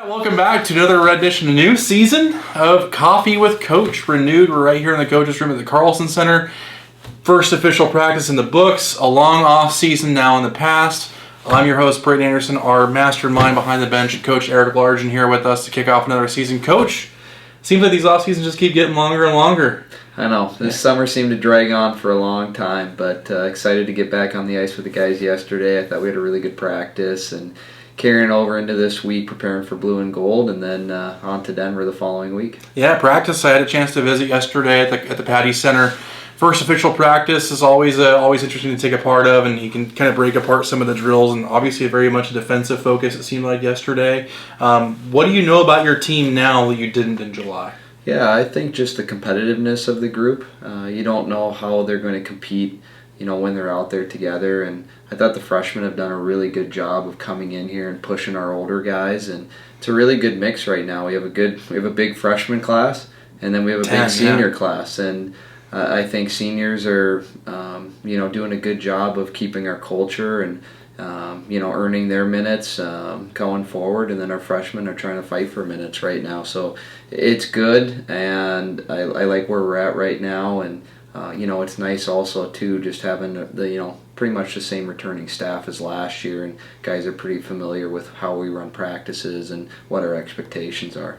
Welcome back to another edition, a new season of Coffee with Coach. Renewed. We're right here in the coach's room at the Carlson Center. First official practice in the books, a long off season now in the past. I'm your host, Britton Anderson, our mastermind behind the bench, Coach Erik Largen here with us to kick off another season. Coach, seems like these off seasons just keep getting longer and longer. I know. This summer seemed to drag on for a long time, but excited to get back on the ice with the guys yesterday. I thought we had a really good practice and carrying over into this week, preparing for blue and gold, and then on to Denver the following week. Yeah, practice. I had a chance to visit yesterday at the Patty Center. First official practice is always interesting to take a part of, and you can kind of break apart some of the drills, and obviously very much a defensive focus, it seemed like yesterday. What do you know about your team now that you didn't in July? Yeah, I think just the competitiveness of the group. You don't know how they're going to compete, when they're out there together, and I thought the freshmen have done a really good job of coming in here and pushing our older guys, and it's a really good mix right now. We have a big freshman class, and then we have a big senior class, and I think seniors are doing a good job of keeping our culture and earning their minutes going forward, and then our freshmen are trying to fight for minutes right now. So it's good, and I like where we're at right now, and it's nice also too just having the pretty much the same returning staff as last year, and guys are pretty familiar with how we run practices and what our expectations are.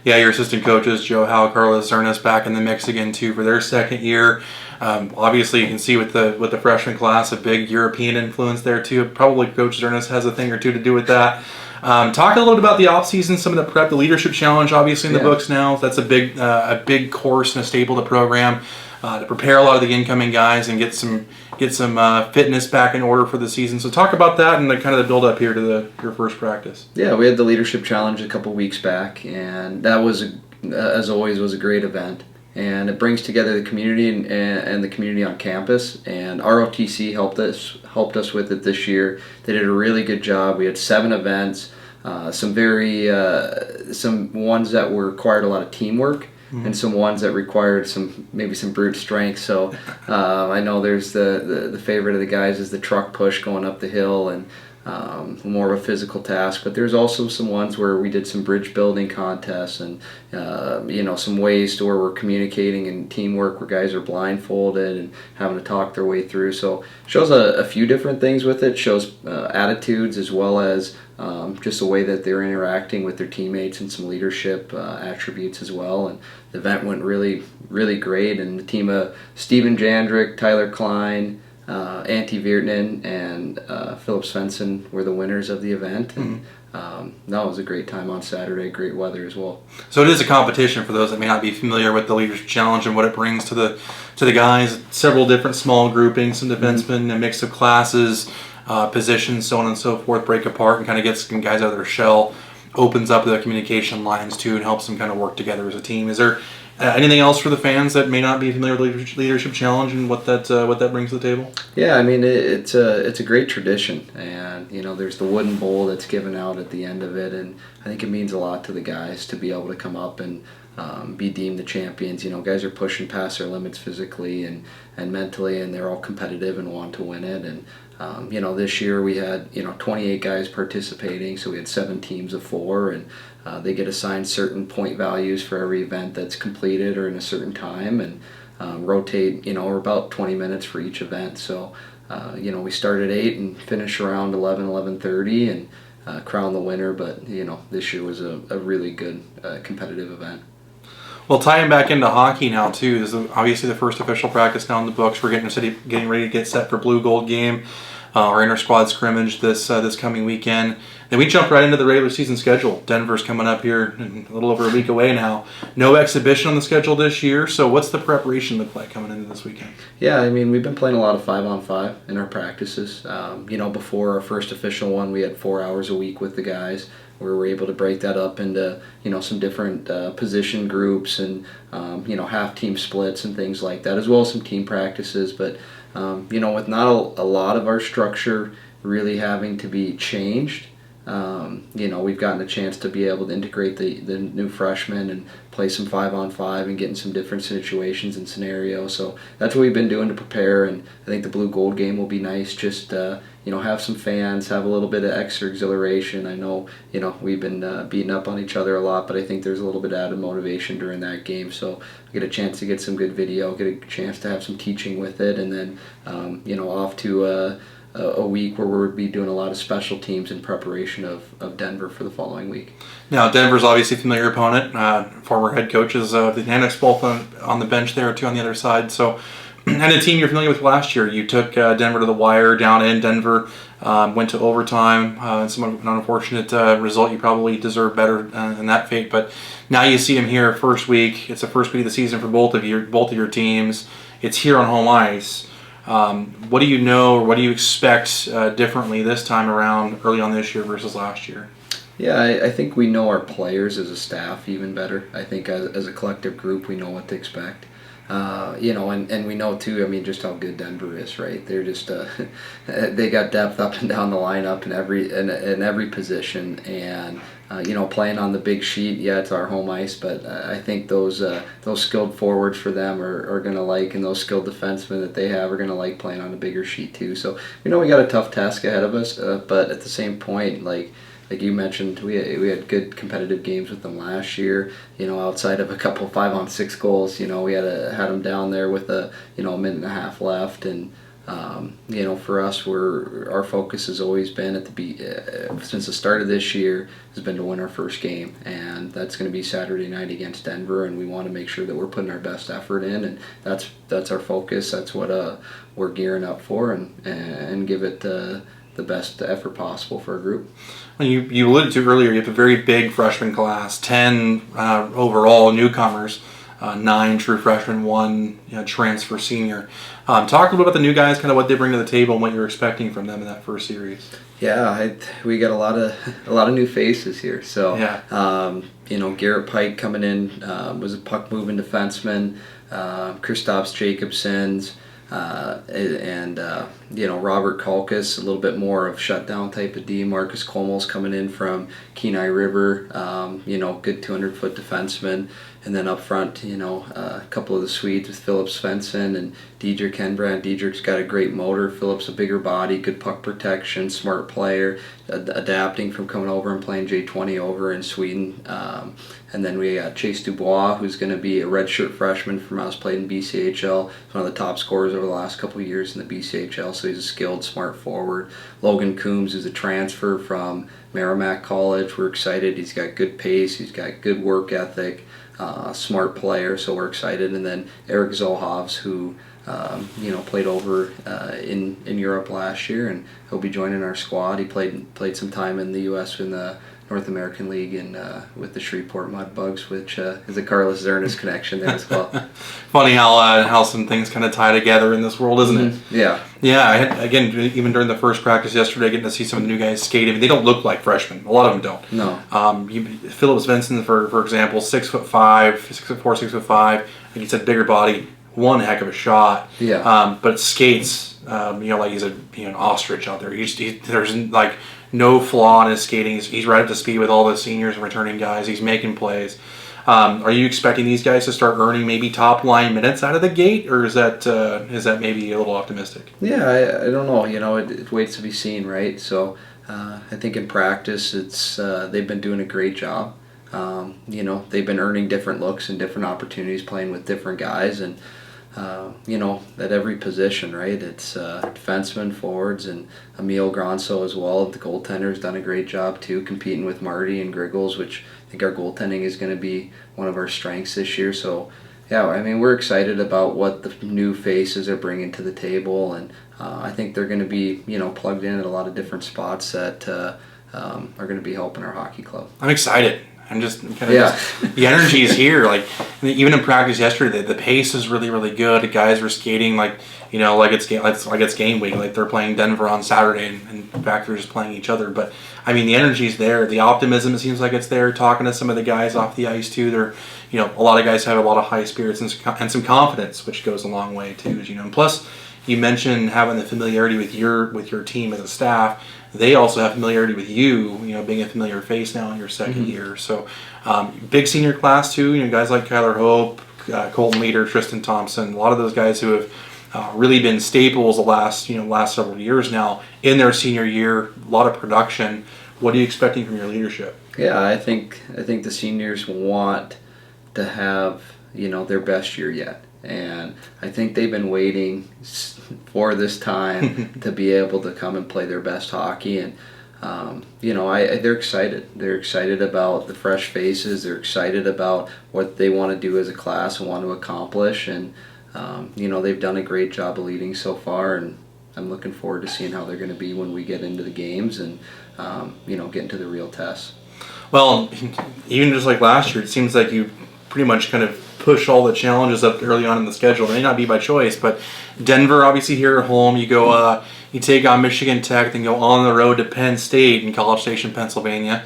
Yeah, your assistant coaches, Joe Howe, Carlos Ernest, back in the mix again too for their second year. Obviously, you can see with the freshman class a big European influence there too. Probably Coach Ernest has a thing or two to do with that. Talk a little bit about the offseason, some of the prep, the leadership challenge, obviously in the books now. That's a big course and a staple of the program to prepare a lot of the incoming guys and get some fitness back in order for the season. So talk about that and the kind of the build up here to your first practice. Yeah, we had the leadership challenge a couple weeks back, and that was, as always, was a great event. And it brings together the community and the community on campus. And ROTC helped us with it this year. They did a really good job. We had 7 events, some ones that required a lot of teamwork, and some ones that required maybe some brute strength. So I know there's the favorite of the guys is the truck push going up the hill, and more of a physical task, but there's also some ones where we did some bridge building contests and some ways to where we're communicating and teamwork where guys are blindfolded and having to talk their way through. So it shows a few different things with it. Shows attitudes as well as just the way that they're interacting with their teammates and some leadership attributes as well. And the event went really, really great, and the team of Steven Jandrick, Tyler Klein, Antti Virtanen, and Philip Svensson were the winners of the event. And that was a great time on Saturday, great weather as well. So it is a competition for those that may not be familiar with the Leadership Challenge and what it brings to the guys. Several different small groupings, some defensemen, a mix of classes, positions, so on and so forth, break apart and kind of gets some guys out of their shell, opens up the communication lines too, and helps them kind of work together as a team. Is there anything else for the fans that may not be familiar with the Leadership Challenge and what that brings to the table? Yeah, I mean it's a great tradition, and there's the wooden bowl that's given out at the end of it, and I think it means a lot to the guys to be able to come up and be deemed the champions. Guys are pushing past their limits physically and mentally, and they're all competitive and want to win it. And this year we had 28 guys participating, so we had 7 teams of 4, and they get assigned certain point values for every event that's completed or in a certain time, and rotate, or about 20 minutes for each event. So, we start at 8 and finish around 11:30 and crown the winner. But, this year was a really good competitive event. Well, tying back into hockey now too, this is obviously the first official practice now in the books. We're getting ready to get set for Blue Gold game, our inter-squad scrimmage this coming weekend. Then we jump right into the regular season schedule. Denver's coming up here a little over a week away now. No exhibition on the schedule this year, so what's the preparation look like coming into this weekend? Yeah, I mean, we've been playing a lot of 5-on-5 in our practices. Before our first official one, we had 4 hours a week with the guys, where we were able to break that up into some different position groups and half team splits and things like that, as well as some team practices. But with not a lot of our structure really having to be changed, we've gotten a chance to be able to integrate the new freshmen and play some 5-on-5 and get in some different situations and scenarios. So that's what we've been doing to prepare, and I think the blue gold game will be nice. Just have some fans, have a little bit of extra exhilaration. I know we've been beating up on each other a lot, but I think there's a little bit of added motivation during that game. So get a chance to get some good video, get a chance to have some teaching with it, and then off to a week where we'll be doing a lot of special teams in preparation of Denver for the following week. Now, Denver's obviously a familiar opponent. Former head coaches of the Nanooks both on the bench there, too, on the other side. So, and a team you're familiar with last year. You took Denver to the wire down in Denver, went to overtime. An unfortunate result. You probably deserve better than that fate. But now you see them here first week. It's the first week of the season for both of your teams. It's here on home ice. What do you know, or what do you expect differently this time around, early on this year versus last year? Yeah, I think we know our players as a staff even better. I think as a collective group, we know what to expect. And we know too. I mean, just how good Denver is, right? They're just they got depth up and down the lineup in every position, and playing on the big sheet. Yeah, it's our home ice, but I think those skilled forwards for them are going to like, and those skilled defensemen that they have are going to like playing on a bigger sheet too. So we got a tough task ahead of us, but at the same point, like you mentioned, we had good competitive games with them last year. Outside of a couple 5-on-6 goals, we had them down there with a minute and a half left, and for us, our focus has always been since the start of this year has been to win our first game, and that's going to be Saturday night against Denver, and we want to make sure that we're putting our best effort in, and that's our focus. That's what we're gearing up for, and give it the best effort possible for our group. Well, you alluded to earlier, you have a very big freshman class, 10 overall newcomers, 9 true freshmen, 1 transfer senior. Talk a little bit about the new guys, kind of what they bring to the table and what you're expecting from them in that first series. Yeah, we got a lot of new faces here. So yeah. Garrett Pike coming in was a puck moving defenseman. Kristaps Jacobsons. Robert Kalkus, a little bit more of shutdown type of D. Marcus Como's coming in from Kenai River, good 200-foot defenseman. And then up front, a couple of the Swedes with Philip Svensson and Diedrich Henbrand. Diedrich's got a great motor. Philip's a bigger body, good puck protection, smart player, adapting from coming over and playing J20 over in Sweden. And then we got Chase Dubois, who's going to be a redshirt freshman from us, played in BCHL. He's one of the top scorers over the last couple of years in the BCHL, so he's a skilled, smart forward. Logan Coombs, who's a transfer from Merrimack College. We're excited. He's got good pace. He's got good work ethic. Smart player, so we're excited. And then Eric Zohovs, who played over in Europe last year, and he'll be joining our squad. He played some time in the U.S. in the North American League and with the Shreveport Mudbugs, which is a Carlos Zernis connection there as well. Funny how some things kind of tie together in this world, isn't it? Yeah. Yeah, again, even during the first practice yesterday, getting to see some of the new guys skate. I mean, they don't look like freshmen. A lot of them don't. No. Philip Svensson, for example, 6'5", 6'4", 6'5". Like you said, bigger body, one heck of a shot. Yeah. But skates, like he's an ostrich out there. There's like no flaw in his skating. He's right up to speed with all the seniors and returning guys. He's making plays. Are you expecting these guys to start earning maybe top line minutes out of the gate, or is that maybe a little optimistic? Yeah, I don't know. It waits to be seen, right? So I think in practice, they've been doing a great job. They've been earning different looks and different opportunities, playing with different guys, and at every position, right? It's defensemen, forwards, and Emil Gronso as well. The goaltender's done a great job too, competing with Marty and Griggles, which I think our goaltending is going to be one of our strengths this year. So, yeah, I mean, we're excited about what the new faces are bringing to the table, and I think they're going to be, plugged in at a lot of different spots that are going to be helping our hockey club. I'm excited. I'm just the energy is here. Like even in practice yesterday, the pace is really, really good. The guys were skating like it's game week. Like they're playing Denver on Saturday, and in fact they're just playing each other. But I mean the energy's there. The optimism, it seems like it's there. Talking to some of the guys off the ice too, they're a lot of guys have a lot of high spirits and some confidence, which goes a long way too. And plus you mentioned having the familiarity with your team as a staff. they also have familiarity with you, being a familiar face now in your second year. So big senior class too, guys like Kyler Hope, Colton Leader, Tristan Thompson, a lot of those guys who have really been staples the last several years now in their senior year, a lot of production. What are you expecting from your leadership? Yeah, I think the seniors want to have their best year yet, and I think they've been waiting for this time to be able to come and play their best hockey. And they're excited. They're excited about the fresh faces. They're excited about what they want to do as a class and want to accomplish. And they've done a great job of leading so far, and I'm looking forward to seeing how they're going to be when we get into the games and get into the real tests. Well, even just like last year, it seems like you pretty much kind of push all the challenges up early on in the schedule. It may not be by choice, but Denver, obviously here at home, you go, you take on Michigan Tech, then go on the road to Penn State in College Station, Pennsylvania,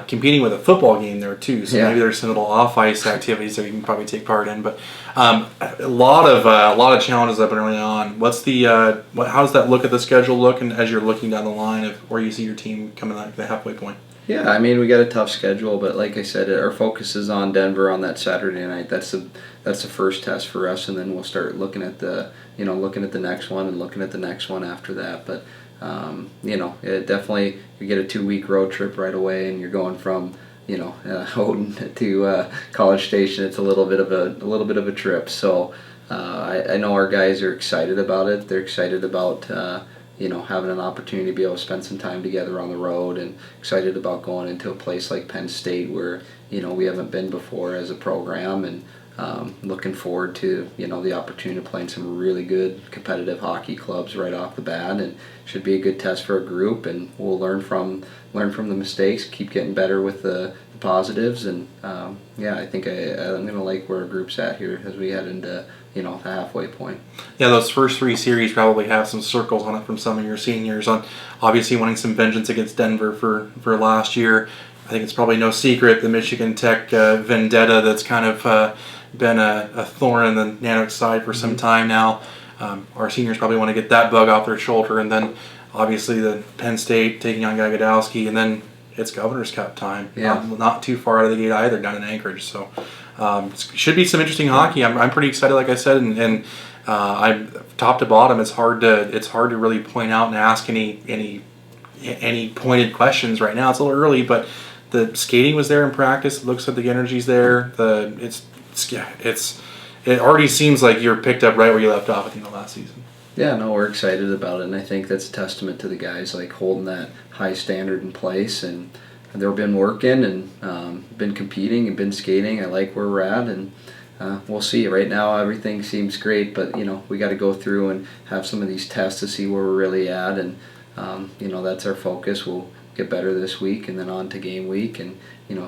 competing with a football game there too. So maybe there's some little off-ice activities that you can probably take part in. But a lot of challenges up and early on. What's the how does that look at the schedule look, and as you're looking down the line of where you see your team coming at the halfway point? Yeah, I mean, we got a tough schedule, but like I said, our focus is on Denver on that Saturday night. That's the first test for us, and then we'll start looking at the next one and looking at the next one after that. But it definitely, you get a 2-week road trip right away, and you're going from Houghton to College Station. It's a little bit of a trip. So I know our guys are excited about it. They're excited about having an opportunity to be able to spend some time together on the road, and excited about going into a place like Penn State where we haven't been before as a program, and looking forward to the opportunity to play in some really good competitive hockey clubs right off the bat, and should be a good test for a group, and we'll learn from the mistakes, keep getting better with the positives, and I think I'm gonna like where our group's at here as we head into the halfway point. Yeah, those first 3 series probably have some circles on it from some of your seniors on obviously wanting some vengeance against Denver for last year. I think it's probably no secret the Michigan Tech vendetta that's kind of been a thorn in the Nanooks side for some time now. Our seniors probably want to get that bug off their shoulder, and then obviously the Penn State taking on Gagodowski, and then it's Governor's Cup time. Yeah. Not too far out of the gate either, down in Anchorage. So should be some interesting hockey. I'm pretty excited, like I said, and I'm top to bottom. It's hard to really point out and ask any pointed questions right now. It's a little early, but the skating was there in practice. It looks like the energy's there. It already seems like you're picked up right where you left off at the end of last season. Yeah, no, we're excited about it, and I think that's a testament to the guys like holding that high standard in place, and they've been working and been competing and been skating. I like where we're at, and we'll see. Right now, everything seems great, but we got to go through and have some of these tests to see where we're really at, and that's our focus. We'll get better this week, and then on to game week, and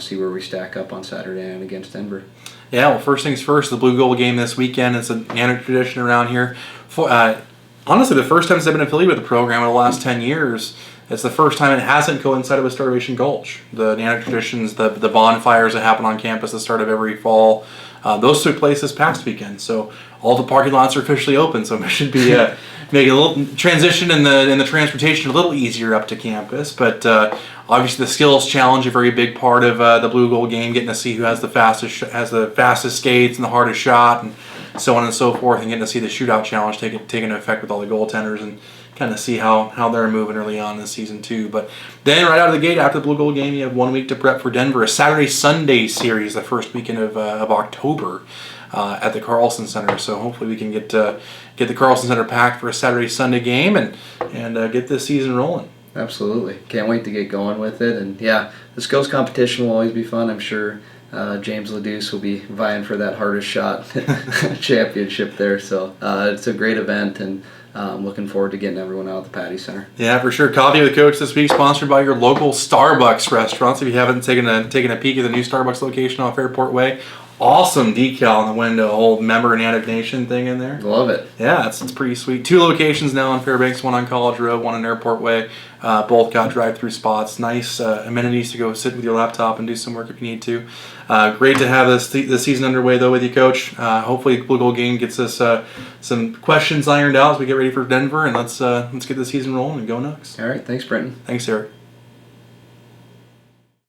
see where we stack up on Saturday night against Denver. Yeah, well, first things first, the Blue Gold game this weekend. It's a Nanooks tradition around here. Honestly, the first time I've been affiliated with the program in the last 10 years, it's the first time it hasn't coincided with Starvation Gulch. The Nanooks traditions, the bonfires that happen on campus at the start of every fall, those took place this past weekend. So all the parking lots are officially open, so it should be making a little transition in the transportation a little easier up to campus. But obviously the skills challenge, a very big part of the Blue Gold game, getting to see who has the fastest skates and the hardest shot, and so on and so forth, and getting to see the shootout challenge taking effect with all the goaltenders, and kind of see how they're moving early on in the season too. But then right out of the gate after the Blue Gold game, you have 1 week to prep for Denver, a Saturday-Sunday series the first weekend of October at the Carlson Center. So hopefully we can get the Carlson Center packed for a Saturday-Sunday game and get this season rolling. Absolutely. Can't wait to get going with it. And yeah, the skills competition will always be fun. I'm sure James Leduce will be vying for that hardest shot championship there. So it's a great event, and looking forward to getting everyone out at the Patty Center. Yeah, for sure. Coffee with Coach this week, sponsored by your local Starbucks restaurants. If you haven't taken a peek at the new Starbucks location off Airport Way, awesome decal on the window, whole member and Natick Nation thing in there. Love it. Yeah, it's pretty sweet. 2 locations now on Fairbanks, one on College Road, one on Airport Way. Both got drive-through spots. Nice amenities to go sit with your laptop and do some work if you need to. Great to have the season underway, though, with you, Coach. Hopefully Blue Gold Game gets us some questions ironed out as we get ready for Denver, and let's get the season rolling and go Nanooks. All right. Thanks, Britton. Thanks, Eric.